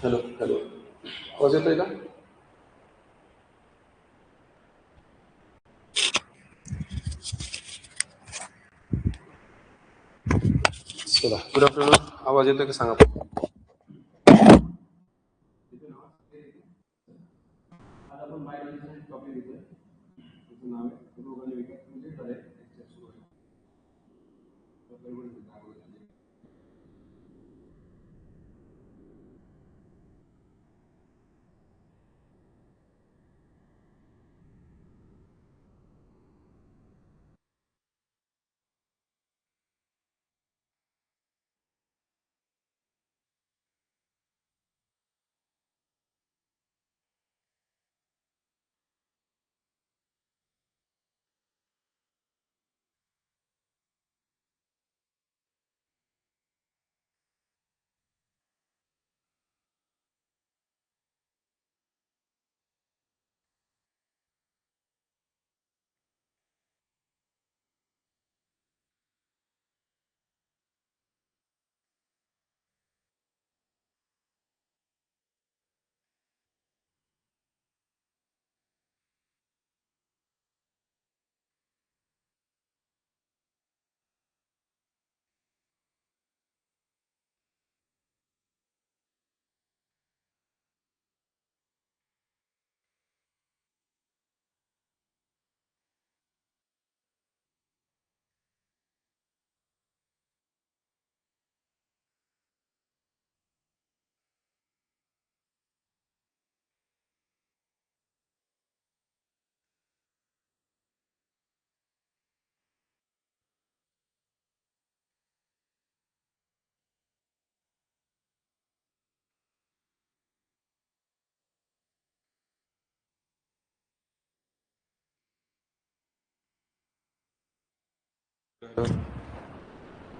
Hello hello, आवाज येतोय का? चला, गुड आफ्टरनून. आवाज येतोय का सांगा. आज आपण बायोलॉजीचा टॉपिक घेतोय. त्याचं नाव आहे रोग आणि विकार म्हणजे डायरेक्ट लेक्चर सुरू आहे.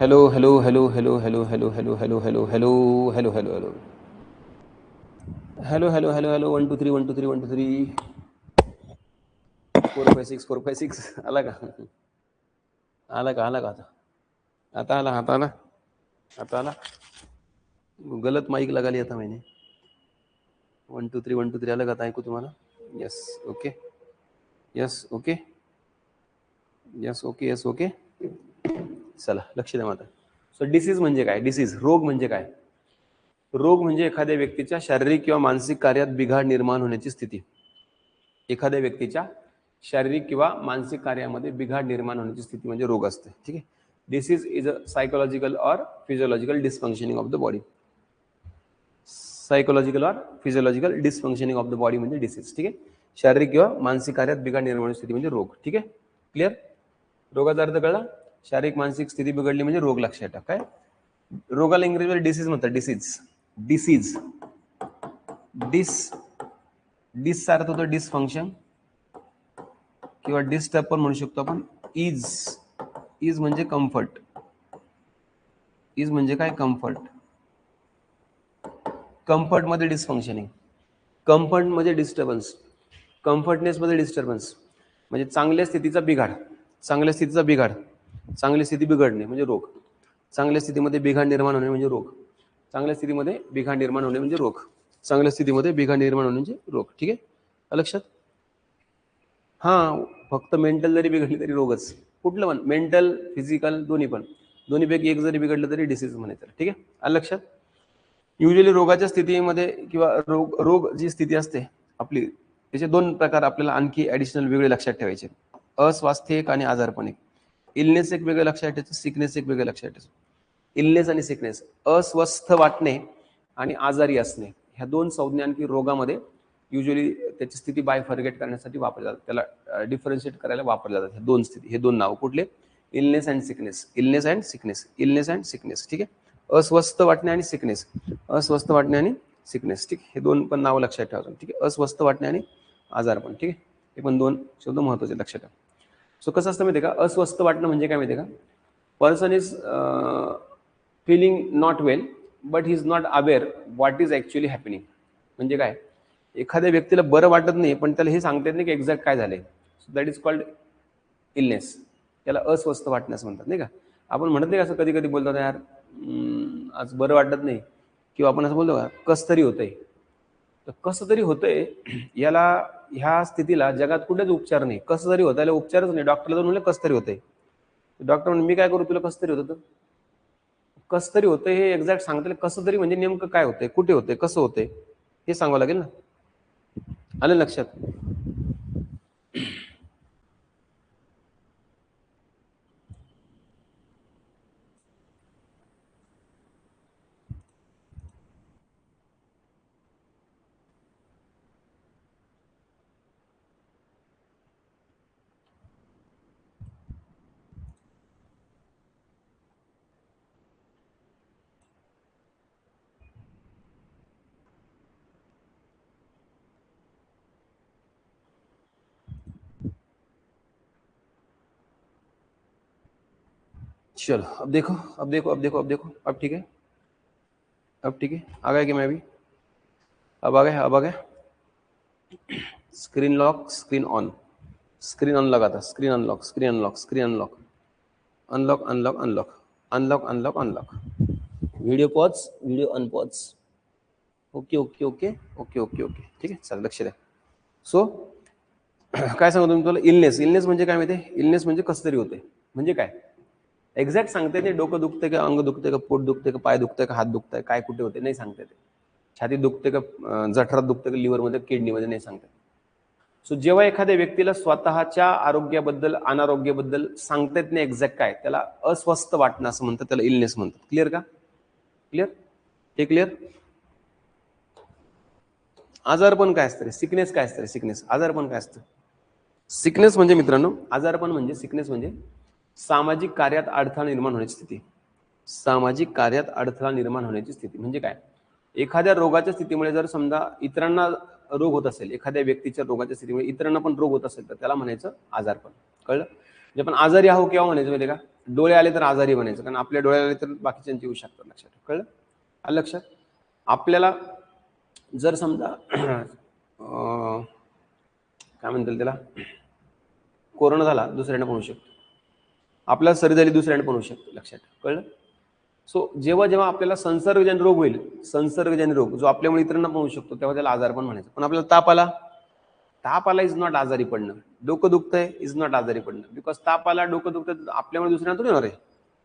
Hello hello hello hello hello hello hello hello hello hello hello hello hello hello hello hello hello 1 2 3 1 2 3 1 2 3 4 5 6 4 5 6 आला का? आला का? आला का? आता आला. आता आला. आता आला. गलत माईक लगा लिया था मैंने. 1 2 3 1 2 3 आलं का? आता ऐकू तुम्हाला? Yes. Okay. Yes. Okay. Yes. Okay. Yes. Okay. चला, लक्ष द्या माझं. सो डिसीज म्हणजे काय? डिसीज, रोग म्हणजे काय? रोग म्हणजे एखाद्या व्यक्तीच्या शारीरिक किंवा मानसिक कार्यात बिघाड निर्माण होण्याची स्थिती. एखाद्या व्यक्तीच्या शारीरिक किंवा मानसिक कार्यामध्ये बिघाड निर्माण होण्याची स्थिती म्हणजे रोग असते. ठीक आहे. Disease is a psychological or physiological dysfunctioning of the body. Psychological or physiological dysfunctioning of the body म्हणजे डिसीज. ठीक आहे. शारीरिक किंवा मानसिक कार्यात बिघाड निर्माण होण्याची स्थिती म्हणजे रोग. ठीक आहे. क्लिअर? रोगाचा अर्थ कळला? शारीरिक मानसिक स्थिती बिघडली म्हणजे रोग. लक्षात ठेवा. काय रोगाला इंग्रजीमध्ये डिसीज म्हणतात. डिसीज. डिसीज. डिसचा अर्थ होतो डिसफंक्शन किंवा डिस्टर्ब पण म्हणू शकतो आपण. इज म्हणजे कम्फर्ट. इज म्हणजे काय? कम्फर्ट. कम्फर्ट मध्ये डिसफंक्शनिंग. कम्फर्ट मध्ये डिस्टर्बन्स. कम्फर्टनेस मध्ये डिस्टर्बन्स म्हणजे चांगल्या स्थितीचा बिघाड. चांगल्या स्थितीचा बिघाड. चांगली स्थिती बिघडणे म्हणजे रोग. चांगल्या स्थितीमध्ये बिघाड निर्माण होणे म्हणजे रोग. चांगल्या स्थितीमध्ये बिघाड निर्माण होणे म्हणजे रोग. चांगल्या स्थितीमध्ये बिघाड निर्माण होणे म्हणजे रोग. ठीक आहे. लक्षात? हां, फक्त मेंटल जरी बिघडली तरी रोगच. कुठलं पण, मेंटल फिजिकल दोन्ही पण. दोन्हीपैकी एक जरी बिघडलं तरी डिसीज म्हणायचं. ठीक आहे. आलं लक्षात? युजली रोगाच्या स्थितीमध्ये किंवा रोग जी स्थिती असते आपली, त्याचे दोन प्रकार आपल्याला आणखी ॲडिशनल वेगळे लक्षात ठेवायचे. अस्वास्थ्य एक आणि आजारपण एक. इलनेस एक वेगळं लक्षात ठेवायचं, सिकनेस एक वेगळं लक्षात ठेवायचं. इलनेस आणि सिकनेस, अस्वस्थ वाटणे आणि आजारी असणे, ह्या दोन संज्ञा आणखी रोगामध्ये युजली त्याची स्थिती बायफर्गेट करण्यासाठी वापरल्या जातात. त्याला डिफरन्शिएट करायला वापरल्या जातात. हे दोन स्थिती, हे दोन नाव कुठले? Illness and sickness. Illness and sickness. Illness and sickness. ठीक आहे. अस्वस्थ वाटणे आणि सिकनेस. अस्वस्थ वाटणे आणि सिकनेस. ठीक आहे. हे दोन पण नाव लक्षात ठेवायचं. ठीक आहे. अस्वस्थ वाटणे आणि आजारपण. ठीक आहे. हे पण दोन शब्द महत्त्वाचे लक्षात ठेवा. सो कसं असतं माहिती आहे का? अस्वस्थ वाटणं म्हणजे काय माहिती आहे का? Person is feeling not well but he is not aware what is actually happening. म्हणजे काय? एखाद्या व्यक्तीला बरं वाटत नाही पण त्याला हे सांगता येत नाही की एक्झॅक्ट काय झालंय. So that is called illness. त्याला अस्वस्थ वाटण्यास म्हणतात, नाही का? आपण म्हणत नाही असं कधी कधी बोलतात, यार आज बरं वाटत नाही, किंवा आपण असं बोलतो का कस तरी होतंय, तर कसं तरी होतंय याला, ह्या स्थितीला जगात कुठेच उपचार नाही. कसं तरी होतं याला उपचारच नाही. डॉक्टरला जाऊन म्हणलं कसं तरी होतंय, डॉक्टर म्हणून मी काय करू, तुला कसं तरी होतं. कसं तरी होतंय हे एक्झॅक्ट सांगता, कसं तरी म्हणजे नेमकं काय होतंय, कुठे होतंय, कसं होतंय हे सांगावं लागेल ना. आलं लक्षात. चलो अब देखो, अब देखो, अब देखो, अब देखो, अब ठीक है, अब ठीक है, आ गया कि मैं भी, अब आ गया, अब आ गया. Screen lock, screen on, screen unlock, आता screen unlock, screen unlock, screen unlock, unlock unlock unlock, unlock unlock unlock, video pause, video unpause. Okay okay okay okay okay okay, ठीक आहे, चल लक्ष द्या. सो काय सांगतो मी तुला, इलनेस, इलनेस म्हणजे काय माहिती आहे, इलनेस म्हणजे कसं तरी होते म्हणजे काय, एक्झॅक्ट सांगता येते. डोकं दुखते का, अंग दुखते का, पोट दुखते का, पाय दुखते का, हात दुखतंय, काय कुठे होते नाही सांगता येते. छाती दुखते का, जठरात दुखते का, लिव्हरमध्ये, किडनीमध्ये नाही सांगता येते. सो जेव्हा एखाद्या व्यक्तीला स्वतःच्या आरोग्याबद्दल, अनारोग्याबद्दल सांगता येत नाही एक्झॅक्ट काय, त्याला अस्वस्थ वाटणं असं म्हणतात, त्याला इलनेस म्हणतात. क्लिअर का, क्लिअर, हे क्लिअर. आजारपण काय असतं, सिकनेस काय असतं, सिकनेस, आजारपण काय असतं. सिकनेस म्हणजे मित्रांनो, आजारपण म्हणजे, सिकनेस म्हणजे सामाजिक कार्यात अडथळा निर्माण होण्याची स्थिती. सामाजिक कार्यात अडथळा निर्माण होण्याची स्थिती म्हणजे काय, एखाद्या रोगाच्या स्थितीमुळे जर समजा इतरांना रोग होत असेल, एखाद्या व्यक्तीच्या रोगाच्या स्थितीमुळे इतरांना पण रोग होत असेल, तर त्याला म्हणायचं आजारपण. कळलं. म्हणजे आपण आजारी आहो केव्हा म्हणायचं माहिती का, डोळे आले तर आजारी म्हणायचं, कारण आपल्या डोळे आले तर बाकीच्यांचे येऊ शकतात. लक्षात, कळलं, आलं लक्षात. आपल्याला जर समजा काय म्हणतात त्याला, कोरोना झाला, दुसऱ्याने पण होऊ शकतो. आपल्याला सर्दी झाली, दुसऱ्याने पण होऊ शकतो. लक्षात, कळलं. सो जेव्हा जेव्हा आपल्याला संसर्गजन्य रोग होईल, संसर्गजन्य रोग जो आपल्यामुळे इतरांना पण होऊ शकतो, तेव्हा त्याला आजारपण म्हणायचं. पण आपल्याला ताप आला, ताप आला इज नॉट आजारी पडणं. डोकं दुखतंय इज नॉट आजारी पडणं, बिकॉज ताप आला, डोकं दुखतं, आपल्यामुळे दुसऱ्यांना थोडी होणार आहे.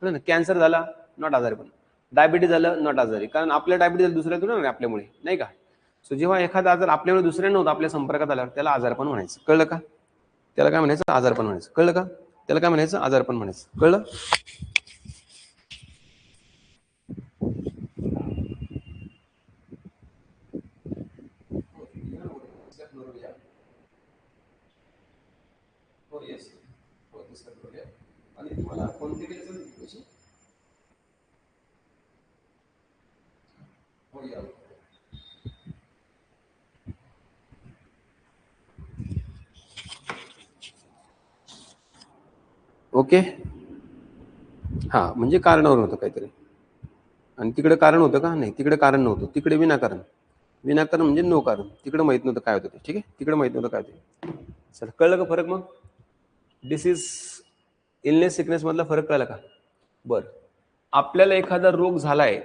कळलं ना. कॅन्सर झाला, नॉट आजारी पडणं. डायबिटीज झालं, नॉट आजारी, कारण आपल्या डायबिटीज दुसऱ्या थोडी होणार आहे आपल्यामुळे, नाही का. सो जेव्हा एखादा आजार आपल्यामुळे दुसऱ्यांना होतं, आपल्या संपर्कात आल्यावर त्याला आजारपण म्हणायचं. कळलं का. त्याला काय म्हणायचं, आजारपण म्हणायचं. कळलं का. त्याला काय म्हणायचं, आजारपण म्हणायचं. कळलं. आणि तुम्हाला कोणते ओके. हा म्हणजे कारणावर होतं काहीतरी, आणि तिकडे कारण होतं का, नाही तिकडे कारण नव्हतं, तिकडे विनाकारण. विनाकारण म्हणजे नो कारण, तिकडे माहित नव्हतं काय होतं ते. ठीक आहे, तिकडे माहित नव्हतं काय होतं. चल, कळलं का फरक. मग डिसीज, इलनेस, सिकनेस मधला फरक कळला का. बरं, आपल्याला एखादा रोग झालाय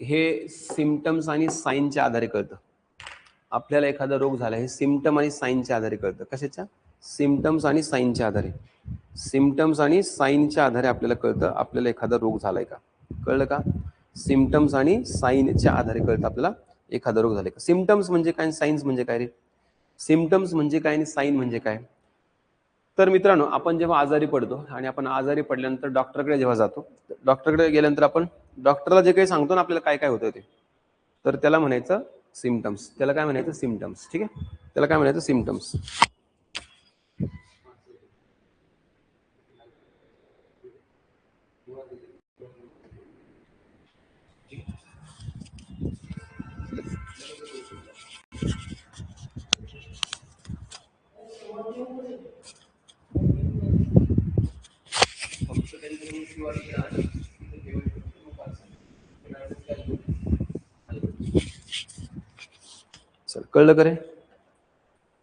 हे सिम्पटम्स आणि साईनच्या आधारे कळतं. आपल्याला एखादा रोग झाला हे सिम्पटम आणि साईनच्या आधारे कळतं. कशाच्या, सिम्पटम्स आणि साईनच्या आधारे. सिम्पटम्स आणि साईनच्या आधारे आपल्याला कळतं आपल्याला एखादा रोग झालाय का. कळलं का. सिम्पटम्स आणि साईनच्या आधारे कळतं आपल्याला एखादा रोग झालाय का. सिम्पटम्स म्हणजे काय, साईन्स म्हणजे काय रे. सिम्पटम्स म्हणजे काय आणि साईन म्हणजे काय. तर मित्रांनो, आपण जेव्हा आजारी पडतो आणि आपण आजारी पडल्यानंतर डॉक्टरकडे जेव्हा जातो, डॉक्टरकडे गेल्यानंतर आपण डॉक्टरला जे काही सांगतो ना आपल्याला काय काय होतं ते, तर त्याला म्हणायचं सिम्पटम्स. त्याला काय म्हणायचं, सिम्पटम्स. ठीक आहे, त्याला काय म्हणायचं, सिम्पटम्स. चल, कळलं का रे.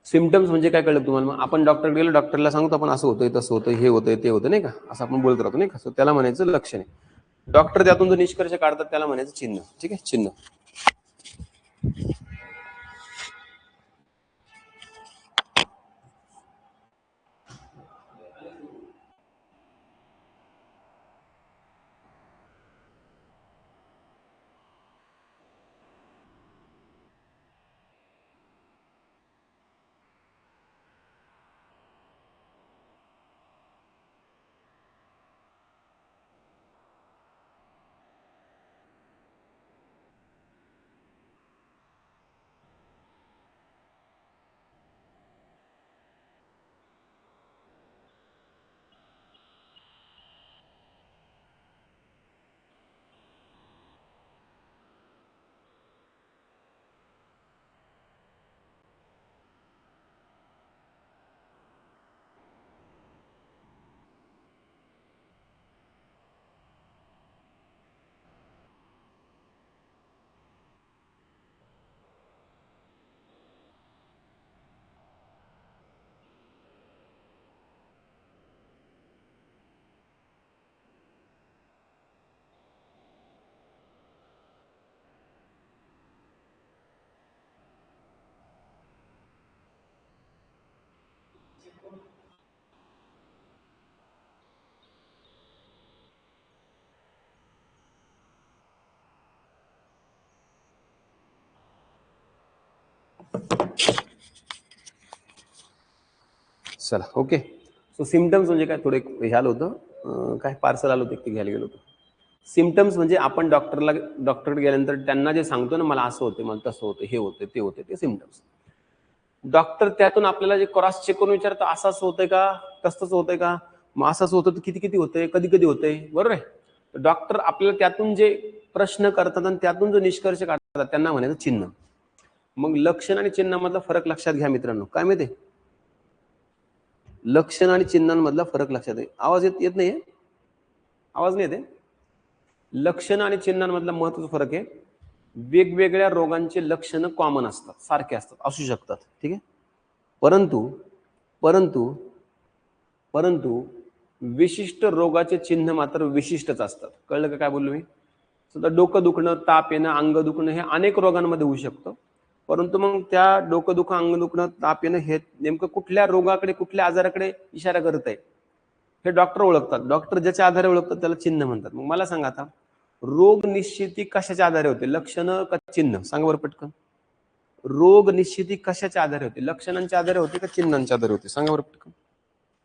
सिम्पटम्स म्हणजे काय कळलं तुम्हाला. मग आपण डॉक्टरकडे गेलो, डॉक्टरला सांगतो आपण असं होतंय, तसं होतं, हे होतंय, ते होतं, नाही का, असं आपण बोलत राहतो, नाही का. सो त्याला म्हणायचं लक्षणे. डॉक्टर त्यातून जो निष्कर्ष काढतात त्याला म्हणायचं चिन्ह. ठीक आहे, चिन्ह. चला ओके. सो सिम्पटम्स म्हणजे काय, थोडं एक हे आलं होतं, काय पार्सल आलं होतं ते घ्यायला गेलो होतो. सिम्पटम्स म्हणजे आपण डॉक्टरकडे गेल्यानंतर त्यांना जे सांगतो ना, मला असं होतं, मला तसं होतं, हे होतं, ते होतं, ते सिम्पटम्स. डॉक्टर त्यातून आपल्याला जे क्रॉस चेक करून विचारतं, असं असं होतंय का, तसंच होतंय का, मग असं असं होतं तर किती किती होतंय, कधी कधी होतंय, बरोबर आहे. डॉक्टर आपल्याला त्यातून जे प्रश्न करतात आणि त्यातून जो निष्कर्ष काढतात त्यांना म्हणायचं चिन्ह. मग लक्षण आणि चिन्हामधला फरक लक्षात घ्या मित्रांनो. काय माहिती, लक्षण आणि चिन्हांमधला फरक लक्षात आहे. आवाज येत नाहीये, आवाज नाही येते. लक्षण आणि चिन्हांमधला महत्त्वाचा फरक आहे, वेगवेगळ्या रोगांचे लक्षणं कॉमन असतात, सारखे असतात, असू शकतात, ठीक आहे. परंतु परंतु परंतु विशिष्ट रोगाचे चिन्ह मात्र विशिष्टच असतात. कळलं का काय बोललो मी? सुद्धा डोकं दुखणं, ताप येणं, अंग दुखणं हे अनेक रोगांमध्ये होऊ शकतं. परंतु मग त्या डोकं दुखणं, अंग दुखणं, ताप येणं हे नेमकं कुठल्या रोगाकडे, कुठल्या आजाराकडे इशारा करत आहे हे डॉक्टर ओळखतात. डॉक्टर ज्याच्या आधारे ओळखतात त्याला चिन्ह म्हणतात. मग मला सांगा आता, रोग निश्चिती कशाच्या आधारे होते, लक्षणं का चिन्ह? सांगा बरं पटकन. रोग निश्चिती कशाच्या आधारे होते, लक्षणांच्या आधारे होते का चिन्हांच्या आधारे होते? सांगा बरं पटकन.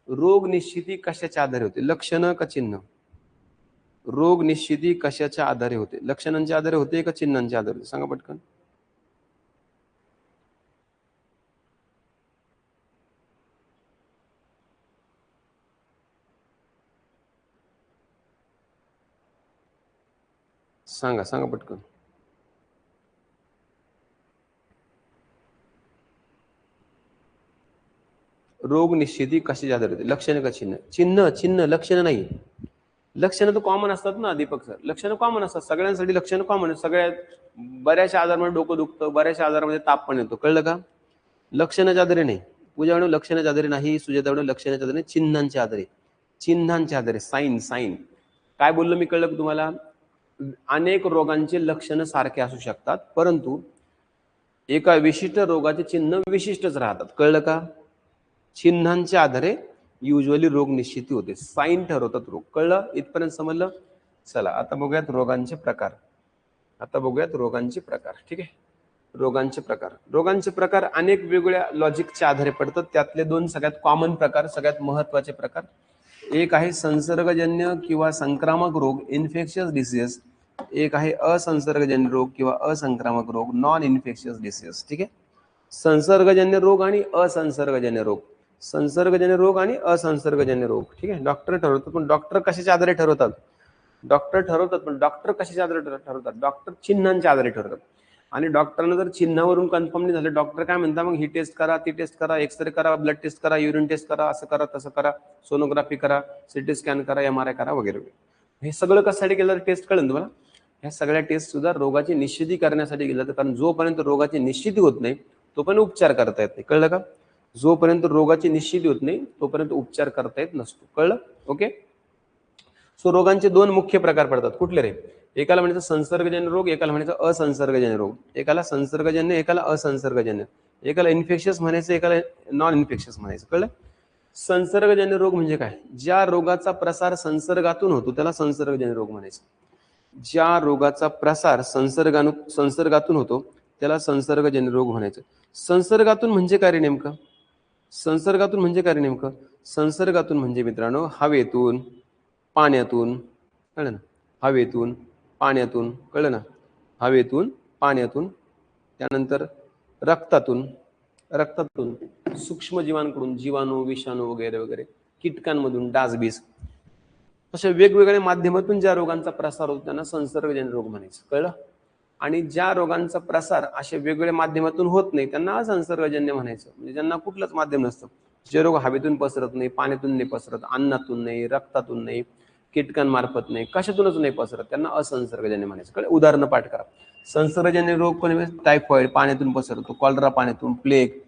रोग निश्चिती कशाच्या आधारे होते, लक्षणं का चिन्ह? रोग निश्चिती कशाच्या आधारे होते, लक्षणांच्या आधारे होते का चिन्हांच्या आधारे होते? सांगा पटकन. सांगा सांगा पटकन. रोग निश्चिती कशाच्या आधारे होते, लक्षण का चिन्ह? चिन्ह चिन्ह, लक्षण नाही. लक्षणं तर कॉमन असतात ना दीपक सर, लक्षणं कॉमन असतात सगळ्यांसाठी, लक्षणं कॉमन आहे. सगळ्यात बऱ्याचशा आजारामध्ये डोकं दुखतं, बऱ्याचशा आजारामध्ये ताप पण येतो. कळलं का? लक्षणाच्या आधारे नाही. पूजा म्हणून लक्षणाच्या आधारे नाही, सुजाता म्हणून लक्षणाच्या आधारे, चिन्हांच्या आधारे. चिन्हांच्या आधारे, साईन साईन. काय बोललो मी, कळलं का तुम्हाला? अनेक रोगांचे लक्षणं सारखे असू शकतात, परंतु एका विशिष्ट रोगाचे चिन्ह विशिष्टच राहतात. कळलं का? चिन्हांच्या आधारे युजली रोग निश्चिती होते, साईन ठरवतात रोग. कळलं? इथपर्यंत समजलं? चला आता बघूयात रोगांचे प्रकार. आता बघूयात रोगांचे प्रकार. ठीक आहे, रोगांचे प्रकार. रोगांचे प्रकार अनेक वेगवेगळ्या लॉजिकच्या आधारे पडतात. त्यातले दोन सगळ्यात कॉमन प्रकार, सगळ्यात महत्वाचे प्रकार, एक आहे संसर्गजन्य किंवा संक्रामक रोग, इन्फेक्शियस डिसीज. एक आहे असंसर्गजन्य रोग किंवा असंक्रामक रोग, नॉन इन्फेक्शियस डिसीज. ठीक आहे, संसर्गजन्य रोग आणि असंसर्गजन्य रोग. संसर्गजन्य रोग आणि असंसर्गजन्य रोग. ठीक आहे, डॉक्टर ठरवतात. पण डॉक्टर कशाच्या आधारे ठरवतात? डॉक्टर ठरवतात, पण डॉक्टर कशाच्या आधारे ठरवतात? डॉक्टर चिन्हांच्या आधारे ठरवतात. आणि डॉक्टरनं जर चिन्हावरून कन्फर्म नाही झालं, डॉक्टर काय म्हणतात, मग ही टेस्ट करा, ती टेस्ट करा, एक्सरे करा, ब्लड टेस्ट करा, युरिन टेस्ट करा, असं करा, तसं करा, सोनोग्राफी करा, सिटी स्कॅन करा, MRI करा वगैरे. हे सगळं कशासाठी केलं? टेस्ट कळलं तुम्हाला? ह्या सगळ्या टेस्ट सुद्धा रोगाची निश्चिती करण्यासाठी केलं जातं. कारण जोपर्यंत रोगाची निश्चिती होत नाही तोपर्यंत उपचार करता येत नाही. कळलं का? जोपर्यंत रोगाची निश्चिती होत नाही तोपर्यंत उपचार करता येत नसतो. कळलं? ओके. सो रोगांचे दोन मुख्य प्रकार पडतात. कुठले रे? एकाला म्हणायचं संसर्गजन्य रोग, एकाला म्हणायचं असंसर्गजन्य रोग. एकाला संसर्गजन्य, एकाला असंसर्गजन्य. एकाला इन्फेक्शियस म्हणायचं, एकाला नॉन इन्फेक्शियस म्हणायचं. कळलं? संसर्गजन्य रोग म्हणजे काय? ज्या रोगाचा प्रसार संसर्गातून होतो त्याला संसर्गजन्य रोग म्हणायचं. ज्या रोगाचा प्रसार संसर्गातून होतो त्याला संसर्गजन्य रोग म्हणायचं. संसर्गातून म्हणजे काय रे नेमकं? संसर्गातून म्हणजे काय रे नेमकं? संसर्गातून म्हणजे मित्रांनो हवेतून, पाण्यातून, कळलं ना? हवेतून, पाण्यातून, कळलं ना? हवेतून, पाण्यातून, त्यानंतर रक्तातून, सूक्ष्म जीवांकडून, जीवाणू, विषाणू वगैरे वगैरे, कीटकांमधून, डासबीस, अशा वेगवेगळ्या माध्यमातून ज्या रोगांचा प्रसार होतो त्यांना संसर्गजन्य रोग म्हणायचं. कळलं? आणि ज्या रोगांचा प्रसार अशा वेगवेगळ्या माध्यमातून होत नाही त्यांना असंसर्गजन्य म्हणायचं. म्हणजे ज्यांना कुठलंच माध्यम नसतं. जे रोग हवेतून पसरत नाही, पाण्यातून नाही पसरत, अन्नातून नाही, रक्तातून नाही, कीटकांमार्फत नाही, कशातूनच नाही पसरत, त्यांना असंसर्गजन्य म्हणायचं. कळलं? उदाहरणं पाठ करा. संसर्गजन्य रोग कोण? टायफॉइड पाण्यातून पसरतो, कॉलरा पाण्यातून, प्लेग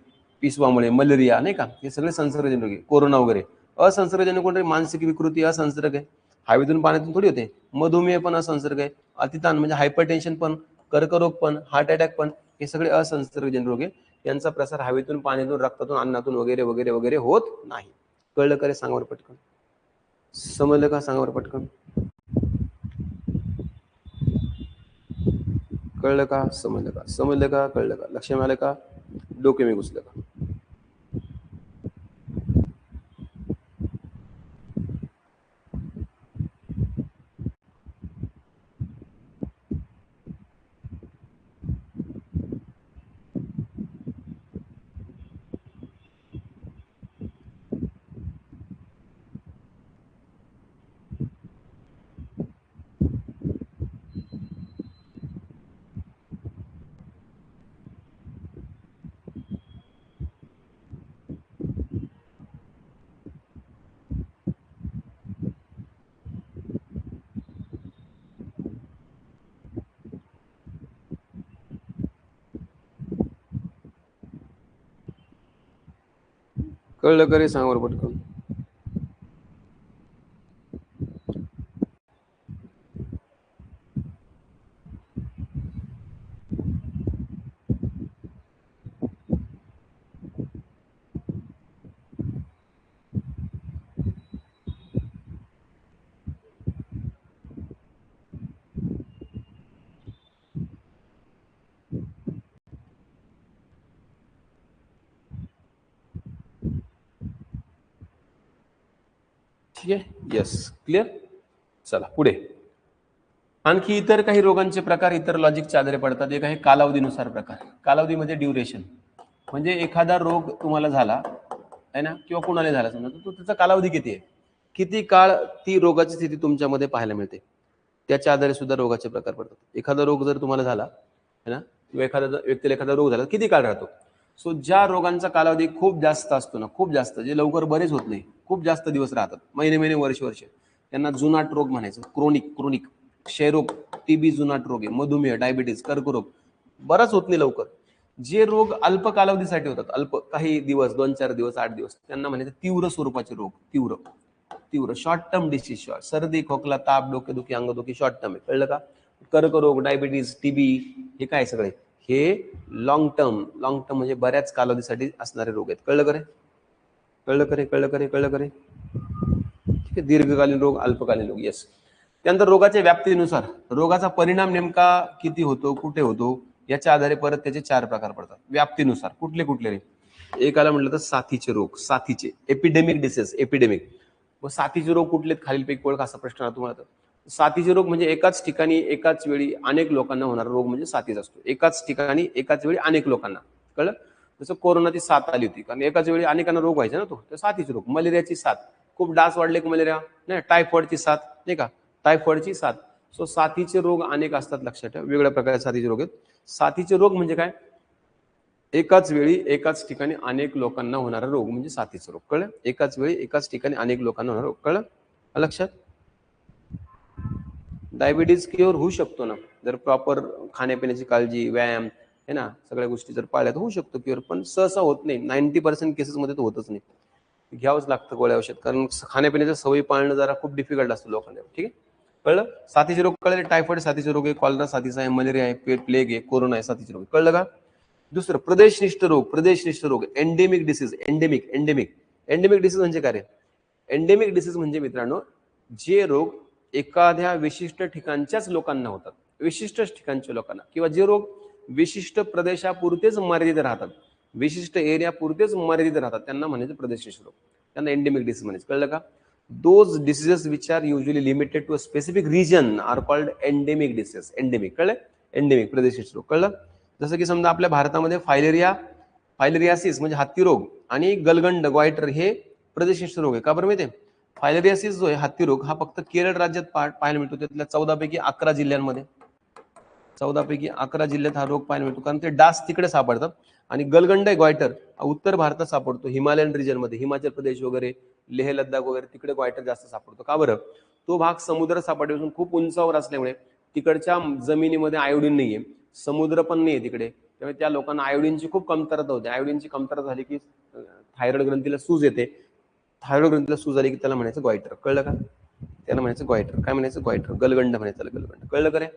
पिसवामुळे, मलेरिया, नाही का? हे सगळे संसर्गजन्य रोग आहे. कोरोना वगैरे. असंसर्गजन्य कोणते? मानसिक विकृती असंसर्ग आहे, हवेतून पाण्यातून थोडी होते. मधुमेह पण असंसर्ग आहे, अतिताण म्हणजे हायपरटेन्शन पण, कर्करोग पण, हार्ट अटॅक पण, हे सगळे असंसर्गजन्य रोग आहे. यांचा प्रसार हवेतून, पाण्यातून, रक्तातून, अन्नातून वगैरे वगैरे वगैरे होत नाही. कळलं का रे? सांगा बरं पटकन. समजलं का? सांगा बरं पटकन. कळलं का? समजलं का? समजलं का? कळलं का? लक्ष मिळालं का? डोके मी घुसलं का? कळलं का रे? सांगा बरं पटकन. ठीक आहे? Yes, clear. चला पुढे. आणखी इतर काही रोगांचे प्रकार इतर लॉजिकच्या आधारे पडतात. एक आहे कालावधीनुसार प्रकार. कालावधी म्हणजे ड्युरेशन. म्हणजे एखादा रोग तुम्हाला झाला आहे ना, किंवा कुणाला झाला समजा, तर त्याचा कालावधी किती आहे, किती काळ ती रोगाची स्थिती तुमच्यामध्ये पाहायला मिळते, त्याच्या आधारे सुद्धा रोगाचे प्रकार पडतात. एखादा रोग जर तुम्हाला झाला आहे ना, किंवा एखादा व्यक्तीला एखादा रोग झाला किती काळ राहतो. सो ज्या रोगांचा कालावधी खूप जास्त असतो ना, खूप जास्त, जे लवकर बरेच होत नाही, खूप जास्त दिवस राहतात, महिने महिने, वर्ष वर्ष, त्यांना जुनाट रोग म्हणायचं. क्रोनिक क्षयरोग, टीबी जुनाट रोग आहे, मधुमेह, डायबिटीज, कर्करोग, बराच होत नाही लवकर. जे रोग अल्प कालावधीसाठी होतात, अल्प काही दिवस, 2-4 दिवस, 8 दिवस, त्यांना म्हणायचं तीव्र स्वरूपाचे रोग. तीव्र शॉर्ट टर्म डिसीज. सर्दी, खोकला, ताप, डोकेदुखी, अंगदुखी शॉर्ट टर्म आहे. कळलं का? कर्करोग, डायबिटीज, टीबी, हे काय सगळे हे लॉंग टर्म म्हणजे बऱ्याच कालावधीसाठी असणारे रोग आहेत. कळलं करे? कळलं करे? ठीक आहे. दीर्घकालीन रोग, अल्पकालीन रोग. येस. त्यानंतर रोगाच्या व्याप्तीनुसार रोगाचा परिणाम नेमका किती होतो, कुठे होतो, याच्या आधारे परत त्याचे 4 प्रकार पडतात. व्याप्तीनुसार कुठले कुठले रे? एकाला म्हटलं तर साथीचे रोग, साथीचे एपिडेमिक डिसीज, एपिडेमिक. व साथीचे रोग कुठले, खालीलपैकी ओळख, असा प्रश्न तुम्हाला. साथीचे रोग म्हणजे एकाच ठिकाणी एकाच वेळी अनेक लोकांना होणारा रोग म्हणजे साथीचा असतो. एकाच ठिकाणी एकाच वेळी अनेक लोकांना. कळलं? जसं कोरोनाची साथ आली होती, कारण एकाच वेळी अनेकांना रोग व्हायचा ना, तो तर साथीचे रोग. मलेरियाची साथ, खूप डास वाढले की मलेरिया, नाही, टायफॉइडची साथ, नाही का, टायफॉइडची साथ. सो साथीचे रोग अनेक असतात, लक्षात ठेवा. वेगवेगळ्या प्रकारचे साथीचे रोग आहेत. साथीचे रोग म्हणजे काय? एकाच वेळी एकाच ठिकाणी अनेक लोकांना होणारा रोग म्हणजे साथीचा रोग. कळलं? एकाच वेळी एकाच ठिकाणी अनेक लोकांना होणारा रोग. कळलं? लक्षात? डायबिटीज क्युअर होऊ शकतो ना, जर प्रॉपर खाण्यापिण्याची काळजी, व्यायाम आहे ना, सगळ्या गोष्टी जर पाळल्या तर होऊ शकतो क्युअर, पण सहसा होत नाही. 90% केसेसमध्ये तर होतच नाही. घ्यावंच लागतं गोळ्या औषध, कारण खाण्यापिण्याच्या सवयी पाळणं जरा खूप डिफिकल्ट असतं लोकांना. ठीक आहे. कळलं? साथीचे रोग कळले, टायफॉइड साथीचे रोग आहे, कॉलरा साथीचा आहे, मलेरिया आहे, प्लेग आहे, कोरोना आहे साथीचे रोग, कळलं का? दुसरं प्रदेशनिष्ठ रोग, एंडेमिक डिसीज, एंडेमिक डिसीज म्हणजे काय रे? एंडेमिक डिसीज म्हणजे मित्रांनो जे रोग एखाद्या विशिष्ट ठिकाणच्याच लोकांना होतात, विशिष्ट ठिकाणच्या लोकांना, किंवा जे रोग विशिष्ट प्रदेशापुरतेच मर्यादित राहतात, विशिष्ट एरिया पुरतेच मर्यादित राहतात, त्यांना म्हणायचं प्रदेशनिष्ठ रोग, त्यांना एंडेमिक डिसीज म्हणायचं, कळलं का? Those diseases which are usually limited to a specific region are called endemic disease. Endemic कळलं? एंडेमिक प्रदेशनिष्ठ रोग, कळलं? जसं की समजा आपल्या भारतामध्ये फायलेरियासिस म्हणजे हत्ती रोग आणि गलगंड ग्वायटर हे प्रदेशनिष्ठ रोग आहे. का बरं माहिती? फायलेरियासिस जो आहे हत्ती रोग हा फक्त केरळ राज्यात पाहायला मिळतो, त्यातल्या 14 पैकी 11 जिल्ह्यांमध्ये, 14 पैकी 11 जिल्ह्यात हा रोग पाहायला मिळतो, कारण ते डास तिकडे सापडतात. आणि गलगंड ग्वायटर उत्तर भारतात सापडतो, हिमालयन रिजन मध्ये, हिमाचल प्रदेश वगैरे, लेह लद्दाख वगैरे तिकडे ग्वायटर जास्त सापडतो. का बरं? तो भाग समुद्र सपाटीपासून खूप उंचावर असल्यामुळे तिकडच्या जमिनीमध्ये आयोडीन नाहीये, समुद्र पण नाहीये तिकडे, त्यामुळे त्या लोकांना आयोडीनची खूप कमतरता होते. आयोडीनची कमतरता झाली की थायरॉइड ग्रंथीला सूज येते, थायरॉइड ग्रंथीला सूज आली की त्याला म्हणायचं ग्वायटर, कळलं का? त्याला म्हणायचं ग्वायटर. काय म्हणायचं? ग्वायटर. गलगंड म्हणायचं, गलगंड, कळलं का रे?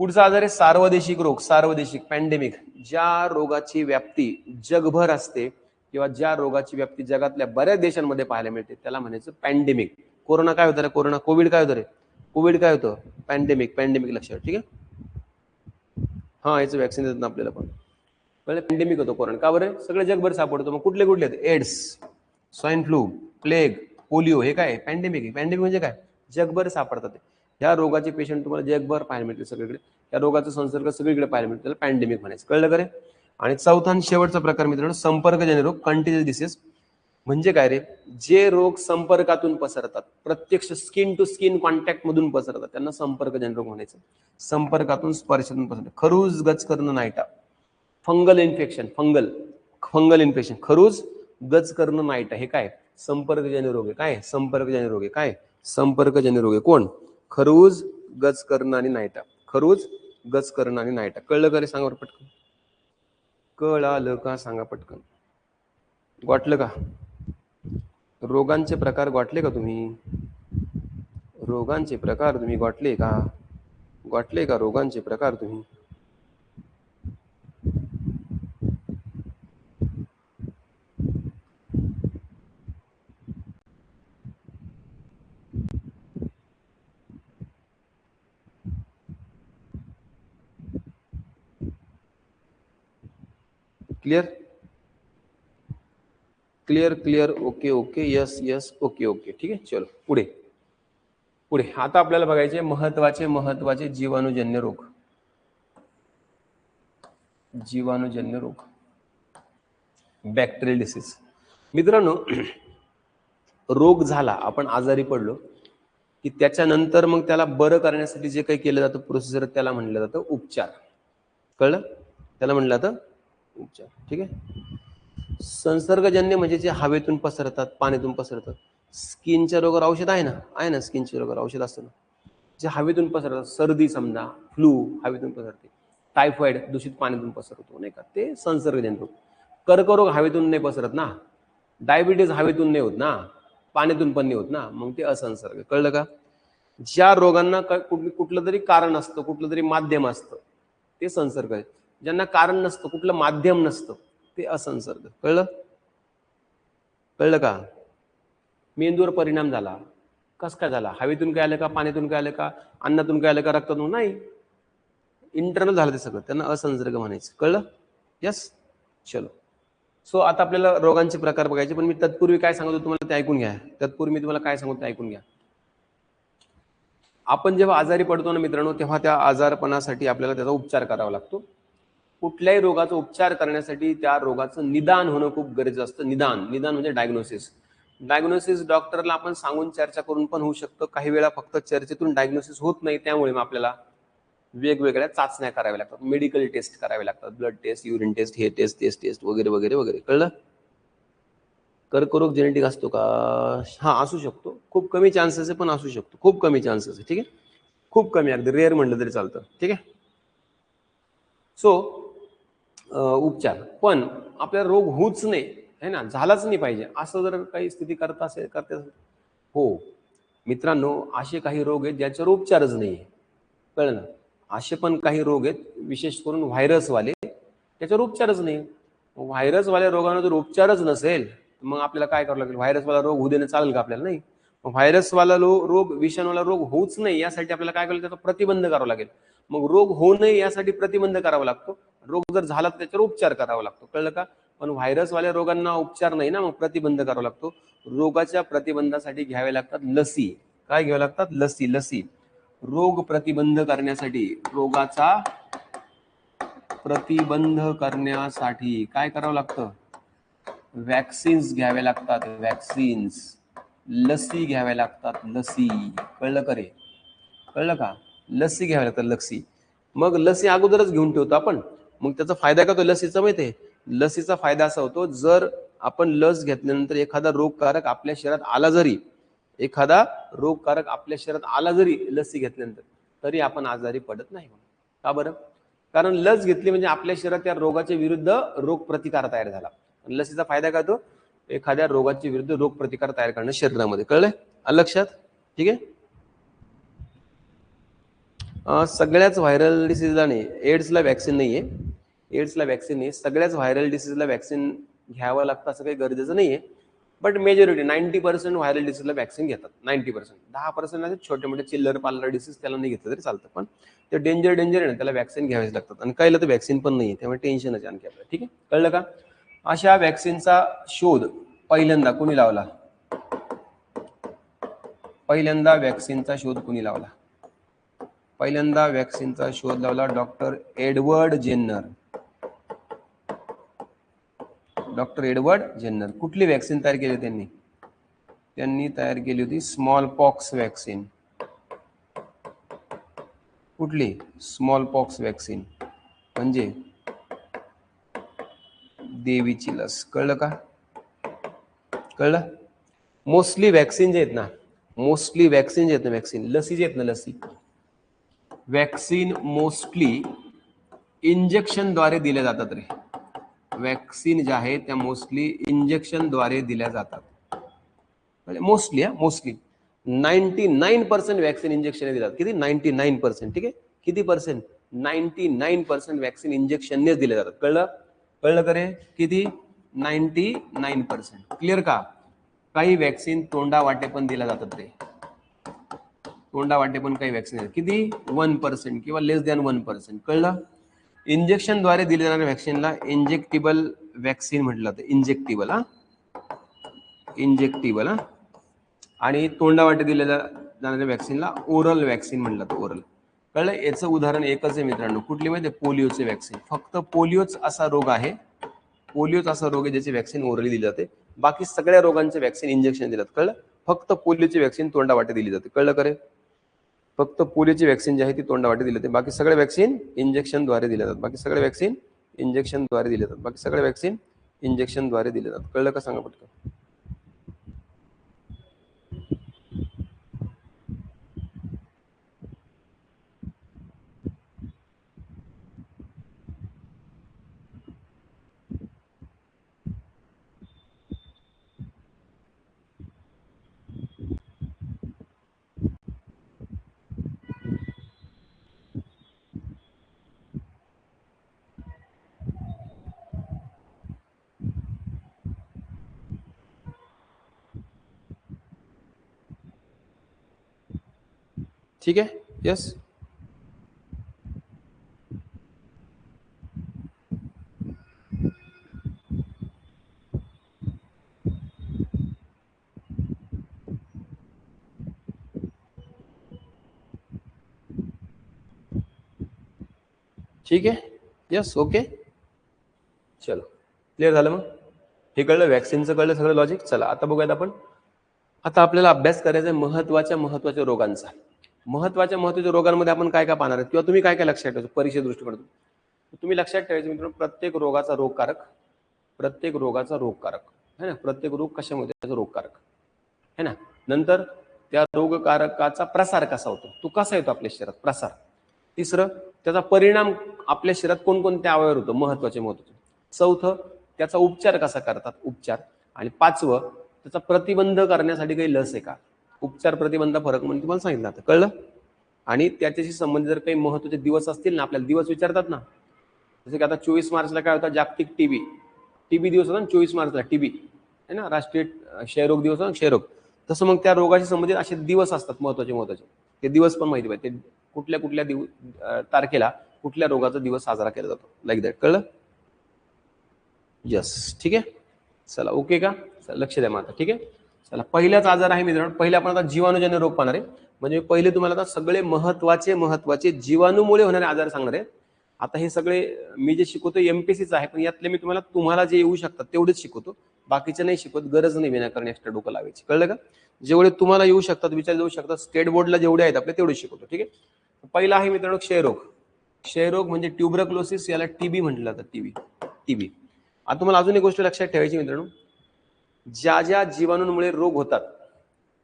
पुढचा आजार आहे सार्वदेशिक रोग, सार्वदेशिक पॅन्डेमिक. ज्या रोगाची व्याप्ती जगभर असते किंवा ज्या रोगाची व्याप्ती जगातल्या बऱ्याच देशांमध्ये पाहायला मिळते त्याला म्हणायचं पॅन्डेमिक. कोरोना काय होतं रे? कोरोना, कोविड काय होतं रे? कोविड काय होतं? पॅन्डेमिक. पॅन्डेमिक लक्षात, ठीक आहे? हा, याचं वॅक्सिन देतात ना आपल्याला पण. पॅन्डेमिक होतो कोरोना. का बरं? सगळे जगभर सापडतो. मग कुठले कुठले आहेत? AIDS, swine flu, plague, polio, हे काय पॅन्डेमिक आहे. पॅन्डेमिक म्हणजे काय? जगभर सापडतात. या रोगाचे पेशंट तुम्हाला जगभर पाहायला मिळते सगळीकडे, या रोगाचा संसर्ग सगळीकडे पाहायला मिळतो, त्याला पॅन्डेमिक म्हणायचं, कळलं का रे? आणि चौथा आणि शेवटचा प्रकार मित्रांनो संपर्कजन्य रोग, कंटिन्युअस डिसीज. म्हणजे काय रे? जे रोग संपर्कातून पसरतात, प्रत्यक्ष स्किन टू स्किन कॉन्टॅक्ट मधून पसरतात, त्यांना संपर्कजन्य रोग म्हणायचं. संपर्कातून, स्पर्शातून पसरतात. खरूज, गचकर्ण, नायटा. फंगल इन्फेक्शन, फंगल इन्फेक्शन, खरूज, गचकर्ण, नायटा, हे काय? संपर्कजन्य रोग आहे. काय? संपर्कजन्य रोग आहे. काय? संपर्कजन्य रोग आहे. कोण? खरूज, गचकर्ण आणि नायटा. खरूज, गचकर्ण आणि नायटा. कळलं का रे? सांगा बरं पटकन. कळालं का? सांगा पटकन. वाटलं का? रोगांचे प्रकार वाटले का तुम्ही? रोगांचे प्रकार तुम्ही वाटले का? वाटले का रोगांचे प्रकार तुम्ही? Clear? Clear, clear, okay, okay, yes, yes, okay, okay, ठीक आहे. चलो पुढे. पुढे आता आपल्याला बघायचे महत्वाचे जीवाणूजन्य रोग. जीवाणूजन्य रोग, बॅक्टेरियल डिसीज. मित्रांनो, रोग झाला, आपण आजारी पडलो की त्याच्यानंतर मग त्याला बरं करण्यासाठी जे काही केलं जातं प्रोसिजर, त्याला म्हणलं जातं उपचार. कळलं? त्याला म्हणलं जातं उपचार, ठीक आहे. संसर्गजन्य म्हणजे जे हवेतून पसरतात, पाण्यातून पसरतात. स्किनच्या रोगावर औषध आहे ना? आहे ना, स्किनच्या रोगावर औषध असतं ना, जे हवेतून पसरतात. सर्दी समजा, फ्लू हवेतून पसरते, टायफॉइड दूषित पाण्यातून पसरतो, नाही का, ते संसर्गजन्य रोग. कर्करोग हवेतून नाही पसरत ना, डायबिटीज हवेतून नाही होत ना, पाण्यातून पण नाही होत ना, मग ते असंसर्ग. कळलं का? ज्या रोगांना कुठलं तरी कारण असतं, कुठलं तरी माध्यम असतं, ते संसर्ग आहे. ज्यांना कारण नसतं, कुठलं माध्यम नसतं, ते असंसर्ग. कळलं? कळलं का? मेंदूवर परिणाम झाला, कस काय झाला? हवेतून काय आलं का? पाण्यातून काय आलं का? अन्नातून काय आलं का? रक्तातून? नाही, इंटरनल झालं ते सगळं, त्यांना असंसर्ग म्हणायचं. कळलं? यस. चलो, सो आता आपल्याला रोगांचे प्रकार बघायचे, पण मी तत्पूर्वी काय सांगतो तुम्हाला ते ऐकून घ्या. तत्पूर्वी मी तुम्हाला काय सांगतो ते ऐकून घ्या. आपण जेव्हा आजारी पडतो ना मित्रांनो, तेव्हा त्या आजारपणासाठी आपल्याला त्याचा उपचार करावा लागतो. कुठल्याही रोगाचा उपचार करण्यासाठी त्या रोगाचं निदान होणं खूप गरजेचं असतं. निदान म्हणजे डायग्नोसिस. डायग्नोसिस डॉक्टरला आपण सांगून चर्चा करून पण होऊ शकतं. काही वेळा फक्त चर्चेतून डायग्नोसिस होत नाही, त्यामुळे मग आपल्याला वेगवेगळ्या चाचण्या कराव्या लागतात, मेडिकल टेस्ट कराव्या लागतात, ब्लड टेस्ट, युरिन टेस्ट, हे टेस्ट, टेस्ट वगैरे वगैरे वगैरे. कळलं? कर्करोग जेनेटिक असतो का? हा, असू शकतो. खूप कमी चान्सेस आहे, पण असू शकतो. खूप कमी चान्सेस आहे, ठीक आहे. खूप कमी, अगदी रेअर म्हणलं तरी चालतं, ठीक आहे. सो उपचार, पण आपल्याला रोग होऊच नाही, है ना, झालाच नाही पाहिजे, असं जर काही स्थिती करता असेल हो, मित्रांनो, असे काही रोग आहेत ज्याच्यावर उपचारच नाही, कळलं ना. असे पण काही रोग आहेत, विशेष करून व्हायरसवाले, त्याच्यावर उपचारच नाही. व्हायरसवाल्या रोगांवर जर उपचारच नसेल, मग आपल्याला काय करावं लागेल? व्हायरसवाला रोग होऊ देणं चालेल का आपल्याला? नाही. व्हायरसवाला रोग, विषाणूवाला रोग होऊच नाही यासाठी आपल्याला काय करायला, त्याचा प्रतिबंध करावा लागेल. मग रोग होऊ नये यासाठी प्रतिबंध करावा लागतो. रोग जर झाला तर त्याच्यावर उपचार करावा लागतो, कळलं का. पण व्हायरसवाल्या रोगांना उपचार नाही ना, मग प्रतिबंध करावा लागतो. रोगाच्या प्रतिबंधासाठी घ्यावे लागतात लसी. काय घ्यावे लागतात? लसी. लसी रोग प्रतिबंध करण्यासाठी, रोगाचा प्रतिबंध करण्यासाठी काय करावं लागतं? वॅक्सिन्स घ्यावे लागतात. वॅक्सिन्स, लसी घ्याव्या लागतात. लसी, कळलं का रे? कळलं का? लसी घ्यावी लागतात. लसी. मग लसी अगोदरच घेऊन ठेवतो आपण. मग त्याचा फायदा का तो लसीचा माहिती आहे? लसीचा फायदा असा होतो, जर आपण लस घेतल्यानंतर एखादा रोगकारक आपल्या शरीरात आला जरी, एखादा रोगकारक आपल्या शरीरात आला जरी लसी घेतल्यानंतर, तरी आपण आजारी पडत नाही. का बरं? कारण लस घेतली म्हणजे आपल्या शरीरात त्या रोगाच्या विरुद्ध रोगप्रतिकार तयार झाला. लसीचा फायदा काय तो? एखाद्या रोगाच्या विरुद्ध रोगप्रतिकार तयार करणं शरीरामध्ये, कळलंय? लक्षात? ठीक आहे. सगळ्याच व्हायरल डिसीजला नाही, एड्सला वॅक्सिन नाहीये. एड्सला वॅक्सिन नाही. सगळ्याच व्हायरल डिसीजला वॅक्सिन घ्यावं लागतं असं काही गरजेचं नाहीये. बट मेजॉरिटी 90% व्हायरल डिसीजला वॅक्सिन घेतात. 90%. 10% छोटे मोठे चिल्लर पाल्लर डिसीज त्याला नाही घेतलं तरी चालतं. पण ते डेंजर आहे ना, त्याला वॅक्सिन घ्यावेच लागतात. आणि काहीला तर वॅक्सिन पण नाहीये, त्यामुळे टेन्शनच आणखी आपल्याला. ठीक आहे, कळलं का? अशा वॅक्सिनचा शोध पहिल्यांदा कोणी लावला? पहिल्यांदा वॅक्सिनचा शोध कोणी लावला? पहिल्यांदा वॅक्सिनचा शोध लावला doctor Edward Jenner. Doctor Edward Jenner. कुठली वॅक्सिन तयार केली त्यांनी? त्यांनी तयार केली होती स्मॉल पॉक्स वॅक्सिन. कुठली? स्मॉल पॉक्स वॅक्सिन, म्हणजे देवीची लस. कळलं का? कळलं? मोस्टली वॅक्सिन जे आहेत ना, मोस्टली वॅक्सिन जे आहेत ना, वॅक्सिन लसी जे आहेत ना, लसी वॅक्सिन मोस्टली इंजेक्शनद्वारे दिल्या जातात रे. वॅक्सिन ज्या आहेत त्या मोस्टली इंजेक्शनद्वारे दिल्या जातात. मोस्टली 99% वॅक्सिन इंजेक्शन दिले जातात. किती? 99%. ठीक आहे. किती पर्सेंट? 99% वॅक्सिन इंजेक्शननेच दिले जातात. कळलं? कळलं का रे? किती? 99%. क्लिअर का? काही वॅक्सिन तोंडा वाटे पण दिल्या जातात रे. तोंडा वाटे पण काही वॅक्सिन. किती? 1% किंवा लेस दॅन 1%. कळलं? इंजेक्शनद्वारे दिल्या जाणाऱ्या वॅक्सिनला इंजेक्टिबल वॅक्सिन म्हटलं जातं. इंजेक्टिबल. इंजेक्टिबल. आणि तोंडावाटे दिल्या जाणाऱ्या वॅक्सिनला ओरल वॅक्सिन म्हटलं जातं. ओरल. कळलं? याचं उदाहरण एकच आहे मित्रांनो. कुठली माहिती आहे? पोलिओचे वॅक्सिन. फक्त पोलिओच असा रोग आहे, पोलिओच असा रोग आहे ज्याची वॅक्सिन ओरली दिली जाते. बाकी सगळ्या रोगांचे वॅक्सिन इंजेक्शन दिलं. कळलं? फक्त पोलिओची वॅक्सिन तोंडावाटे दिली जाते. कळलं का रे? फक्त पोलिओची वॅक्सिन जी आहे ती तोंडावाटे दिली जाते. बाकी सगळ्या वॅक्सिन इंजेक्शनद्वारे दिल्या जातात. बाकी सगळ्या वॅक्सिन इंजेक्शनद्वारे दिल्या जातात. बाकी सगळ्या वॅक्सिन इंजेक्शनद्वारे दिल्या जातात. कळलं का? सांगा पटकन. ठीक आहे. यस. ठीक आहे. यस. ओके. चलो, क्लिअर झालं. मग हे कळलं, वॅक्सिनचं कळलं सगळं लॉजिक. चला आता बघूयात आपण. आता आपल्याला अभ्यास करायचा आहे महत्वाच्या रोगांचा. महत्वाच्या रोगांमध्ये आपण काय काय पाहणार आहे किंवा तुम्ही काय काय लक्षात ठेवायचं परीक्षे दृष्टिकोनातून. तुम्ही लक्षात ठेवायचं मित्रांनो, प्रत्येक रोगाचा रोगकारक है ना. प्रत्येक रोग कशामध्ये? त्याचा रोगकारक है ना. नंतर त्या रोगकारकाचा प्रसार कसा होतो, तो कसा येतो आपल्या शरीरात, प्रसार. तिसरं, त्याचा परिणाम आपल्या शरीरात कोणकोणत्या अवयवावर होतो, महत्वाचे. चौथं, त्याचा उपचार कसा करतात, उपचार. आणि पाचवं, त्याचा प्रतिबंध करण्यासाठी काही लस आहे का. उपचार प्रतिबंध फरक म्हणून तुम्हाला सांगितलं आता, कळलं? आणि त्याच्याशी संबंधित जर काही महत्त्वाचे दिवस असतील ना, आपल्याला दिवस विचारतात ना, जसं की आता 24 मार्चला काय होता, जागतिक टीबी दिवस होता ना 24 मार्चला, टीबी आहे ना, राष्ट्रीय क्षयरोग दिवस होता ना, क्षयरोग. तसं मग त्या रोगाशी संबंधित असे दिवस असतात महत्त्वाचे, ते दिवस पण माहिती पाहिजे, ते कुठल्या कुठल्या तारखेला कुठल्या रोगाचा दिवस साजरा केला जातो, लाईक दॅट. कळलं? यस, ठीक आहे. चला, ओके का? चला, लक्ष द्या आता, ठीक आहे. चला, पहिलाच आजार आहे मित्रांनो. पहिले आपण आता जीवाणूजन्य रोग पाहणार आहे. म्हणजे पहिले तुम्हाला आता सगळे महत्वाचे जीवाणूमुळे होणारे आजार सांगणार आहे. आता हे सगळे मी जे शिकवतो एमपीसीचं आहे, पण यातले मी तुम्हाला जे येऊ शकतात तेवढेच शिकवतो, बाकीचे नाही शिकवत. गरज नाही विनाकारण एक्स्ट्रा डोकं लावायची. कळलं का? जेवढे तुम्हाला येऊ शकतात, विचार येऊ शकतात, स्टेट बोर्डला जेवढे आहेत आपले तेवढे शिकवतो, ठीक आहे. पहिला आहे मित्रांनो क्षयरोग म्हणजे ट्युबरक्लोसिस, याला टीबी म्हटलं जातं. टीबी. आता तुम्हाला अजून एक गोष्ट लक्षात ठेवायची मित्रांनो, ज्या ज्या जीवाणूंमुळे रोग होतात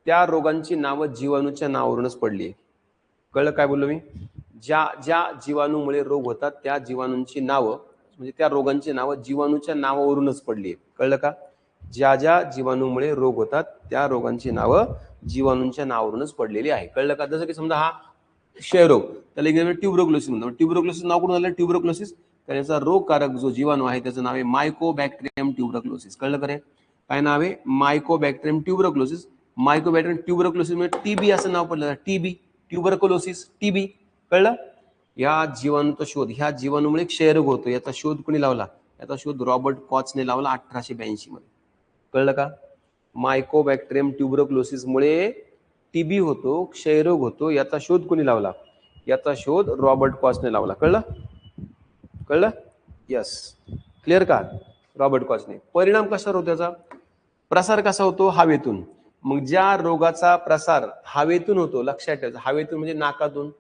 त्या रोगांची नावं जीवाणूच्या नावावरूनच पडली आहे. कळलं काय बोललो मी? ज्या ज्या जीवाणूमुळे रोग होतात त्या जीवाणूंची नावं, म्हणजे त्या रोगांची नावं जीवाणूच्या नावावरूनच पडली आहे. कळलं का? ज्या ज्या जीवाणूमुळे रोग होतात त्या रोगांची नावं जीवाणूंच्या नावावरूनच पडलेली आहे. कळलं का? जसं की समजा हा क्षयरोग, त्याला इंग्रजीमध्ये ट्युबरक्लोसिस म्हणतात. ट्युबरक्लोसिस नाव कुठून आलं? ट्युबरक्लोसिस, त्याचा रोगकारक जो जीवाणू आहे त्याचं नाव आहे मायकोबॅक्टेरियम ट्युबरक्लोसिस. कळलं का रे? काय नाव आहे? Mycobacterium tuberculosis. मायकोबॅक्टेरियम ट्युबरक्लोसिस म्हणजे टीबी असं नाव पडलं. TB, tuberculosis, TB. कळलं? या जीवाणूचा शोध, ह्या जीवाणूमुळे क्षयरोग होतो, याचा शोध कोणी लावला? याचा शोध रॉबर्ट कॉचने लावला 1882 मध्ये. कळलं का? मायकोबॅक्टेरियम ट्युबरक्लोसिस मुळे टीबी होतो, क्षयरोग होतो, याचा शोध कोणी लावला? याचा शोध रॉबर्ट कॉचने लावला. कळलं? यस, क्लिअर का? रॉबर्ट कॉचने. परिणाम कशावर होतो त्याचा? प्रसार कसा होतो? हवेतून. मग ज्या रोगाचा प्रसार हवेतून होतो, लक्षात ठेवायचं, हवेतून म्हणजे नाकातून,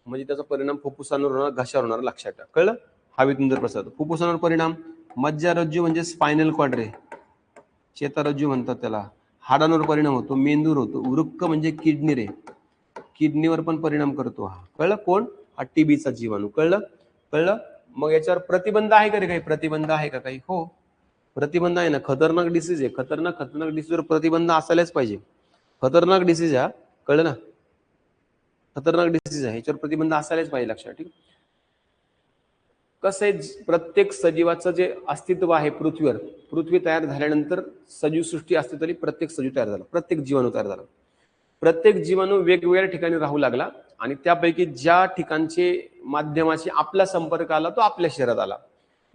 म्हणजे त्याचा परिणाम फुफ्फुसांवर होणार, घशावर होणार, लक्षात ठेवा. कळलं? हवेतून जर प्रसार, फुफ्फुसांवर परिणाम, मज्जारज्जू म्हणजे स्पायनल कॉर्ड रे, चेतारज्जू म्हणतात त्याला, हाडांवर परिणाम होतो, मेंदूर होतो, वृक्क म्हणजे किडनी रे, किडनीवर पण परिणाम करतो हा. कळलं? कोण? हा टीबीचा जीवाणू. कळलं? मग याच्यावर प्रतिबंध आहे का रे? काही प्रतिबंध आहे का काही? हो, प्रतिबंध आहे ना. खतरनाक डिसीज आहे, खतरनाक डिसीजवर प्रतिबंध असायलाच पाहिजे. खतरनाक डिसीज हा, कळलं ना? खतरनाक डिसीज आहे, याच्यावर प्रतिबंध असायलाच पाहिजे, लक्षात. ठीक. कसं आहे, प्रत्येक सजीवाचं जे अस्तित्व आहे पृथ्वीवर, पृथ्वी तयार झाल्यानंतर सजीवसृष्टी अस्तित्व आली, प्रत्येक सजीव तयार झाला, प्रत्येक जीवाणू तयार झाला. प्रत्येक जीवाणू वेगवेगळ्या ठिकाणी राहू लागला आणि त्यापैकी ज्या ठिकाणचे माध्यमाशी आपला संपर्क आला तो आपल्या शरीरात आला.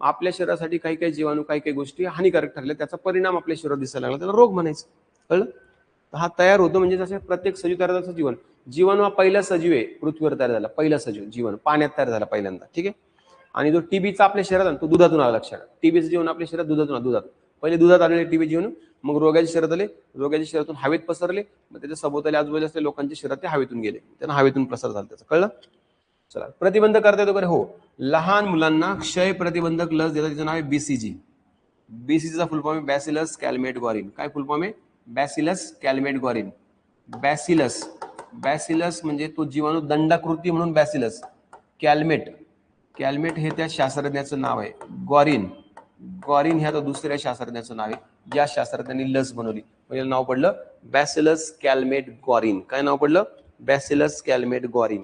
आपल्या शरीरासाठी काही काही जीवाणू काही काही गोष्टी हानिकारक ठरल्या, त्याचा परिणाम आपल्या शरीरात दिसायला लागला, त्याला रोग म्हणायचं. कळलं? हा तयार होतो म्हणजे जसे प्रत्येक सजीव तयार झाला. जीवाणू हा पहिला सजीव आहे पृथ्वीवर तयार झाला, पहिला सजीव जीवाणू पाण्यात तयार झाला पहिल्यांदा. ठीक आहे. आणि जो टीबीचा आपल्या शरीरात तो दुधातून आला, लक्षात. टीबीचं जीवन आपल्या शरीरात दुधात पहिले दुधात आलेले टीबी जीवन, मग रोगाच्या शरीरात आले, रोगाच्या शरीरातून हवेत पसरले, मग त्याच्या सभोवताली आजूबाजूला असलेल्या लोकांच्या शरीरात ते हवेतून गेले, त्यांना हवेतून प्रसार झाला त्याचा. कळलं? चला, प्रतिबंध करता येतो का? हो, लहान मुलांना क्षय प्रतिबंधक लस देतात, तिचं नाव आहे बीसीजी. बीसीजीचा फुल फॉर्म आहे बॅसिलस कॅलमेट गॉरिन. काय फुल फॉर्म आहे? बॅसिलस कॅलमेट गॉरिन. बॅसिलस म्हणजे तो जीवाणू दंडाकृती म्हणून बॅसिलस. कॅलमेट हे त्या शास्त्रज्ञाचं नाव आहे. गॉरिन ह्या दुसऱ्या शास्त्रज्ञाचं नाव आहे, ज्या शास्त्रज्ञांनी लस बनवली. म्हणजे नाव पडलं बॅसिलस कॅलमेट गॉरिन. काय नाव पडलं? बॅसिलस कॅलमेट गॉरिन.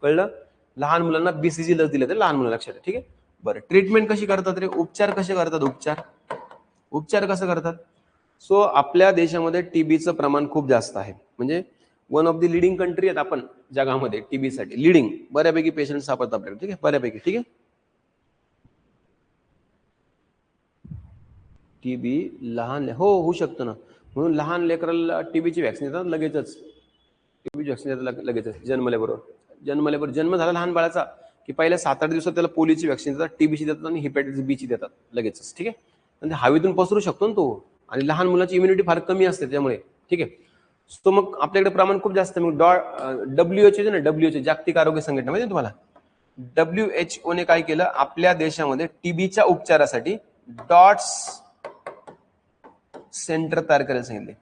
कळलं? लहान मुलांना बीसीजी लस दिली तर लहान मुलांना, लक्षात. ठीक आहे. बरं, ट्रीटमेंट कशी करतात रे? उपचार कसे करतात? उपचार कसं करतात? सो आपल्या देशामध्ये टीबीचं प्रमाण खूप जास्त आहे, म्हणजे one of the leading country आहेत आपण जगामध्ये टीबीसाठी. लिडिंग, बऱ्यापैकी पेशंट सापडतात आपल्याकडे. ठीक आहे, बऱ्यापैकी. ठीक आहे. टीबी लहान होऊ शकतं ना, म्हणून लहान लेकराला टीबीची व्हॅक्सिन देतात लगेचच. टीबीची व्हॅक्सिन देतात लगेचच जन्मल्याबरोबर. जन्म झाला लहान बाळाचा की पहिल्या 7-8 दिवसात त्याला पोलिओची व्हॅक्सिन देतात, टीबीची देतात आणि हेपॅटायटिस बीची देतात लगेचच. ठीक आहे. आणि हवेतून पसरू शकतो ना तो, आणि लहान मुलाची इम्युनिटी फार कमी असते त्यामुळे. ठीक आहे. सो मग आपल्याकडे प्रमाण खूप जास्त. मग WHO ना, WHO जागतिक आरोग्य संघटना, माहिती तुम्हाला? WHO ने काय केलं, आपल्या देशामध्ये टीबीच्या उपचारासाठी डॉट्स सेंटर तयार करायला सांगितले.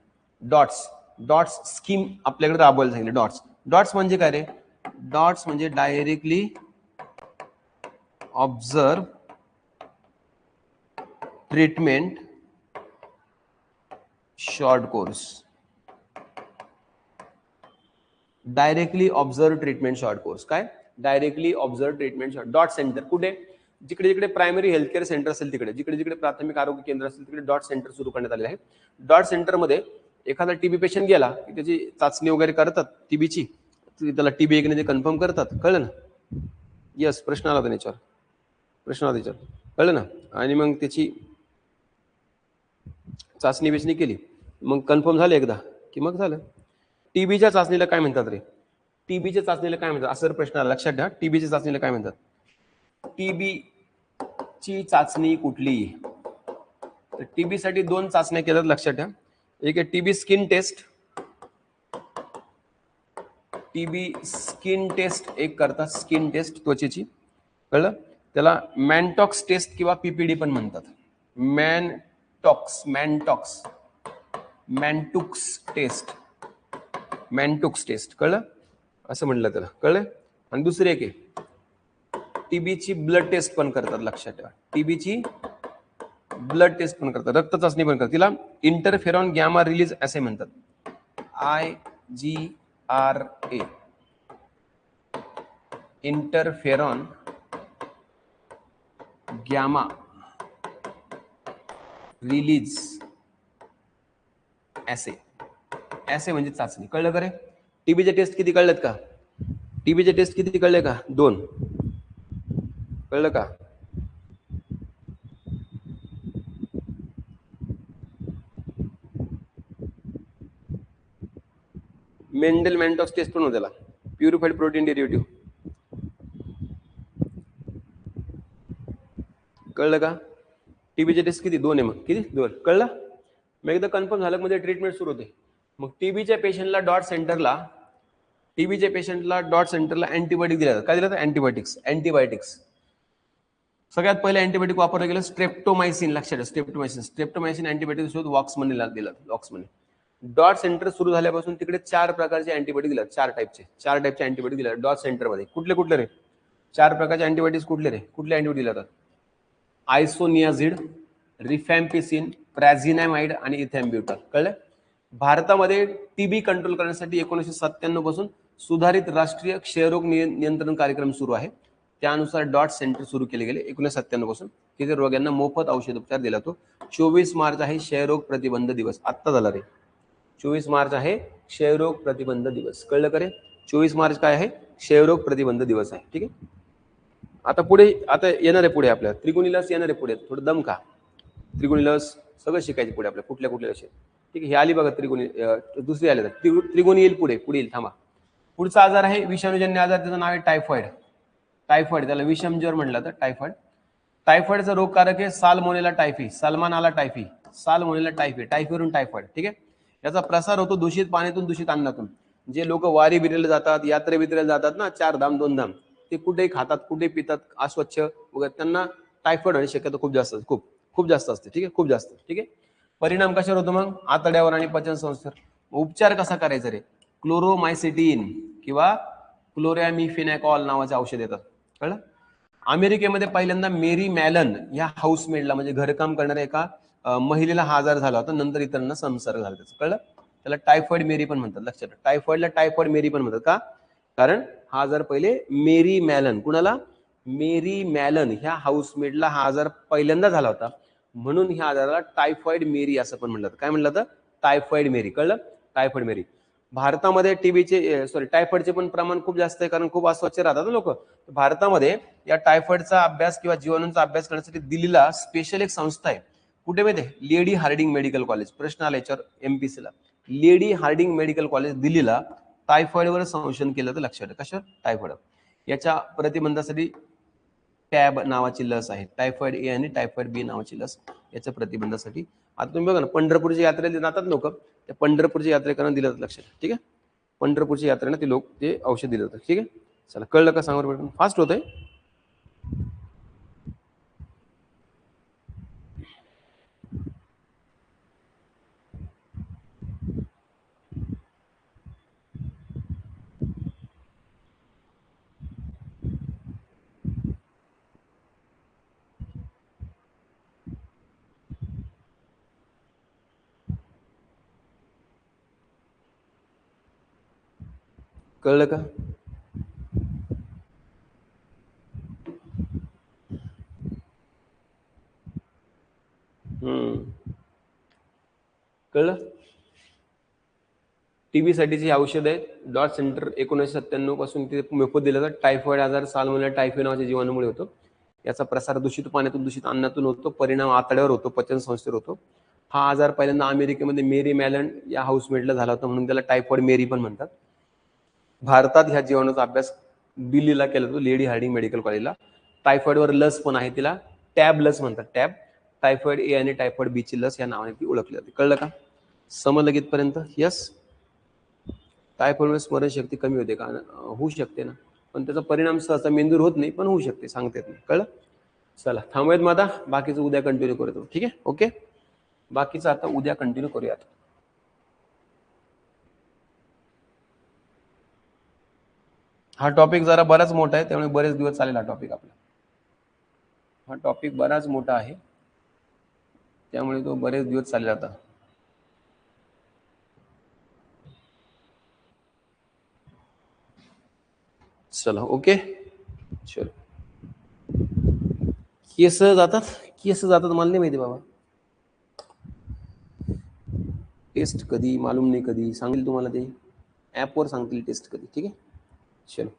डॉट्स स्कीम आपल्याकडे राबवायला सांगितले. डॉट्स म्हणजे काय रे? डॉट्स म्हणजे directly observe treatment short course. Directly observe treatment short course. काय directly observe treatment short DOT centre. कुठे जिकडे जिकडे प्रायमरी हेल्थ केअर सेंटर असेल तिकडे, जिकडे जिकडे प्राथमिक आरोग्य केंद्र असेल तिकडे डॉट सेंटर सुरू करण्यात आले आहे. डॉट सेंटरमध्ये एखादा टीबी पेशंट गेला की त्याची चाचणी वगैरे करतात टीबीची, त्याला टीबी आहे की नाही ते कन्फर्म करतात. कळलं ना? यस, प्रश्न आला होता त्याच्यावर, प्रश्न आला त्याच्यावर, कळलं ना? आणि मग त्याची चाचणी बिचणी केली, मग कन्फर्म झालं एकदा की मग झालं. टीबीच्या चाचणीला काय म्हणतात रे? टीबीच्या चाचणीला काय म्हणतात असं प्रश्न आला, लक्षात ठेवा. टीबीच्या चाचणीला काय म्हणतात? टीबी ची चाचणी कुठली? तर टीबी साठी 2 चाचण्या केल्यात, लक्षात ठेवा. एक आहे TB skin test, TB skin test एक करतात, स्किन टेस्ट त्वचेची, कळलं? त्याला मॅनटॉक्स टेस्ट किंवा पीपीडी पण म्हणतात. मॅनटुक्स टेस्ट, कळलं? असं म्हणलं त्याला, कळलं? आणि दुसरी एक आहे टीबीची ब्लड टेस्ट पण करतात, लक्षात ठेवा. टीबीची ब्लड टेस्ट पण करतात, रक्त चाचणी पण करतात. तिला इंटरफेरॉन गॅमा रिलीज असे म्हणतात. IGRA, इंटरफेरॉन गॅमा रिलीज ऍसे म्हणजे चाचणी. कळलं का रे? टीबीचे टेस्ट किती कळलेत का? टीबीचे टेस्ट किती कळले का? 2. कळलं का? मेंडल मॅनटॉक्स टेस्ट पण होत्याला, प्युरिफाईड प्रोटीन डेरिव्हेटिव्ह. कळलं का? टीबीचे टेस्ट किती? 2 आहे. मग किती? 2. कळलं? मग एकदा कन्फर्म झालं मध्ये ट्रीटमेंट सुरू होते. मग टीबीच्या पेशंटला डॉट सेंटरला अँटीबायोटिक दिला जातात. काय दिलं? अँटीबायोटिक्स. सगळ्यात पहिले अँटीबायोटिक वापरलं गेलं स्ट्रेप्टोमायसिन. लक्षात ठेवा, स्ट्रेप्टोमायसिन अँटीबायोटिक शोध वॉक्समनीला दिला. डॉट सेंटर सुरू झाल्यापासून तिकडे 4 प्रकारचे अँटीबायोटिक दिला, 4 टाईपचे अँटीबायोटिक दिला डॉट सेंटरमध्ये. कुठले रे? 4 प्रकारचे अँटीबायोटिक्स कुठले रे? कुठले अँटीबायोटिक दिला जातात? आयसोनियाझिड, रिफॅम्पिसिन, प्रॅझिनामाइड आणि इथॅम्ब्युटॉल. कळलं? भारतामध्ये टीबी कंट्रोल करण्यासाठी 1997 पासून सुधारित राष्ट्रीय क्षयरोग नियंत्रण कार्यक्रम सुरू आहे. त्यानुसार डॉट सेंटर सुरू केले गेले 1997 पासून. तिथे रोग्यांना मोफत औषध उपचार दिला जातो. 24 मार्च आहे क्षयरोग प्रतिबंध दिवस. आत्ता झाला रे, 24 मार्च आहे क्षयरोग प्रतिबंध दिवस. कळलं का रे? 24 मार्च काय आहे? क्षयरोग प्रतिबंध दिवस आहे. ठीक आहे. आता पुढे येणार आहे, पुढे आपल्याला त्रिगुणी लस येणार आहे. पुढे थोडं दम का, त्रिगुणी लस सगळं शिकायचे पुढे आपल्याला, कुठल्या लस. ठीक आहे, हे आली बघा त्रिगुणी, दुसरी आली. त्रिगुणी येईल पुढे येईल. थांबा. पुढचा आजार आहे विषाणूजन्य आजार, त्याचं नाव आहे टायफॉइड. त्याला विषम ज्वर म्हटलं तर टायफॉइडचा रोगकारक आहे salmonella typhi, सल्मानाला typhi, salmonella typhi, टायफीवरून typhoid. ठीक आहे. याचा प्रसार होतो दूषित पाण्यातून, दूषित अन्नातून. जे लोक वारी बिरेला जातात, यात्रे बित्रेला जातात ना, 4 धाम 2 धाम, ते कुठेही खातात, कुठे पितात, अस्वच्छ वगैरे, त्यांना टायफॉइड होण्याची शक्यता खूप जास्त असते. ठीक आहे, खूप जास्त. ठीक आहे. परिणाम कशावर होतो मग? आतड्यावर आणि पचन संस्थेवर. उपचार कसा करायचा रे? क्लोरोमायसिटीन किंवा क्लोरॅमिफेनॅकॉल नावाचे औषध येतात. कळलं? अमेरिकेमध्ये पहिल्यांदा मेरी मॅलन या हाऊसमेडला, म्हणजे घरकाम करणाऱ्या एका महिलेला हा आजार झाला होता. नंतर इतरांना संसर्ग झाला त्याचा. कळलं? त्याला टायफॉइड मेरी पण म्हणतात. लक्षात ठेवा, टायफॉइडला टायफॉइड मेरी पण म्हणतात. का? कारण हा आजार पहिले मेरी मॅलन, कुणाला? मेरी मॅलन ह्या हाऊसमेडला हा आजार पहिल्यांदा झाला होता, म्हणून ह्या आजाराला टायफॉइड मेरी असं पण म्हणलं. काय म्हणलं? तर टायफॉइड मेरी. कळलं? टायफॉइड मेरी. भारतामध्ये टायफॉइडचे पण प्रमाण खूप जास्त आहे, कारण खूप अस्वच्छ राहतात लोक. भारतामध्ये या टायफॉइडचा अभ्यास किंवा जीवाणूंचा अभ्यास करण्यासाठी दिल्लीला स्पेशल एक संस्था आहे. कुठे माहिती आहे? Lady Hardinge medical college. प्रश्न आला याच्यावर एमपीसीला. लेडी हार्डिंग मेडिकल कॉलेज दिल्लीला टायफॉइडवर संशोधन केलं तर लक्षात ठेवा. कशावर? टायफॉइड. याच्या प्रतिबंधासाठी टॅब नावाची लस आहे, टायफॉइड ए आणि टायफॉइड बी नावाची लस याच्या प्रतिबंधासाठी. आता तुम्ही बघा ना, पंढरपूरच्या यात्रेला जातात लोक, त्या पंढरपूरच्या यात्रेकरांना दिलं जातं. लक्षात. ठीक आहे. पंढरपूरच्या यात्रेला ते लोक ते औषध दिलं जातं. ठीक आहे. चला, कळलं का? सांगा बरं. फास्ट होतंय. कळलं का? कळलं? टीबी साठीची औषध आहेत. डॉट सेंटर 1997 पासून ते मोफत दिलं जातं. टायफॉइड आजार साल्मोनेला टायफी नावाच्या जीवाणूमुळे होतो. याचा प्रसार दूषित पाण्यातून, दूषित अन्नातून होतो. परिणाम आतड्यावर होतो, पचन संस्थेवर होतो. हा आजार पहिल्यांदा अमेरिकेमध्ये मेरी मॅलन या हाऊसमेटला झाला होता, म्हणून त्याला टायफॉइड मेरी पण म्हणतात. भारतात ह्या जीवाणूचा अभ्यास दिल्लीला केला जातो, लेडी हार्डिंग मेडिकल कॉलेजला. टायफॉइडवर लस पण आहे, तिला टॅब लस म्हणतात. टॅब टायफॉइड ए आणि टायफॉइड बी ची लस या नावाने ती ओळखली जाते. कळलं का? समजलं कितपर्यंत? यस. टायफॉइडमुळे स्मरणशक्ती कमी होते का? होऊ शकते ना, पण त्याचा परिणाम सहसा मेंदूर होत नाही, पण होऊ शकते, सांगता येत नाही. कळलं? चला थांबूयात मग आता, बाकीचं उद्या कंटिन्यू करूया. ठीक आहे, ओके. बाकीचं आता उद्या कंटिन्यू करूयात. हा टॉपिक जरा बराच मोठा आहे, त्यामुळे बरेच दिवस चालेल हा टॉपिक आपला. हा टॉपिक बराच मोठा आहे, त्यामुळे तो बरेच दिवस चालेल आता. चला ओके. चलो. केस जातात, केस जातात मला नाही माहिती बाबा. टेस्ट कधी मालूम नाही, कधी सांगेल तुम्हाला ते ऍपवर सांगतील टेस्ट कधी. ठीक आहे, चलो.